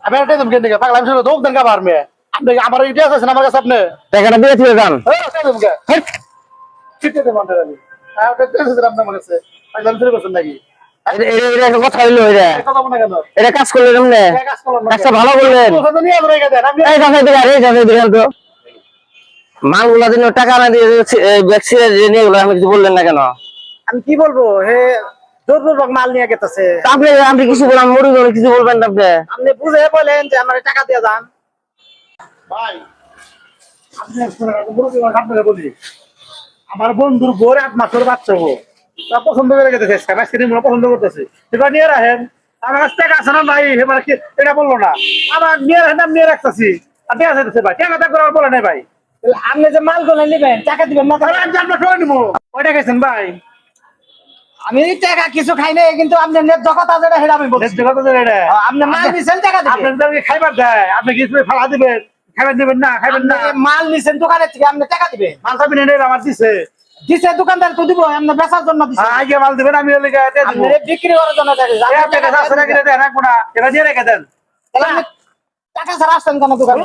আমি একটা তুমি কেন পাগলা আমি দোক দেন কাবার মে আপনি আমার ইতিহাস আছে আমার কাছে আপনি টাকাটা দিয়ে দিয়ে যান। তুমি চিঠি দে মানতে জানি ওটা তো আছে আপনার আমার কাছে পাগলা শুরু করছেন নাকি এটা একটা কথা হইলো এটা। কথা বলে কেন এটা কাজ করলেন আপনি? কাজ করলাম না কাজটা ভালো করলেন। কথা নিয়ে ধরে গেছেন আপনি এই যাবে দিকে আরে যাবে দিকে তো মালগুলা দিন টাকা না দিয়ে ভ্যাকসিন নিয়ে গেল, আমি কিছু বললেন না কেন? আমি কি বলবো হে জোরপূর্বক মাল নিয়ে গেতেছে আপনি আপনি কিছু বললাম মরি গেলে কিছু বলবেন না আপনি? আপনি বুঝে বলেন যে আমার টাকা দিয়ে যান ভাই আপনি আপনাকে বলি আমার বন্ধুর বোর 8 মাসের বাচ্চা হো তা পছন্দ করে গেছে আইসক্রিম পছন্দ করতেছে এবার নিয়ে রাখেন আমার কাছ থেকে আছে না ভাই এবার কি এটা বললো না আমার নিয়ে রাখেন আমি নিয়ে রাখতেছি আর দেওয়া যাইতেছে ভাই টাকা করে বলে নাই ভাই আপনি যে মাল গুলো নেবেন টাকা দিবেন না? তাহলে আমি আপনার করে নিবো ওইটা গেছেন ভাই আমি টাকা কিছু খাই নাই, কিন্তু আপনি ন্যায্য কথা যেটা সেটা আমি বলছি। আপনি মাল নিছেন টাকা দিবেন। আপনাকে খাইবার দেয় আপনি কিছু ফালা দিবেন খাইবার দিবেন না খাইবেন না আপনি মাল নিছেন দোকানের থেকে, আপনি টাকা দিবেন। মাল খাবেন এটা আমার দিছে দিছে দোকানদার তো দিব, আপনি বেচার জন্য দিছে। আগে মাল দিবেন আমি ওই জায়গাতে দিব আপনি বিক্রি করার জন্য টাকা দিছেন। আপনি কাছে আছে নাকি রাখবো না এবার দিয়ে রেখে দেন তাহলে আপনি টাকা ছাড়া আসছেন কেন দোকানে?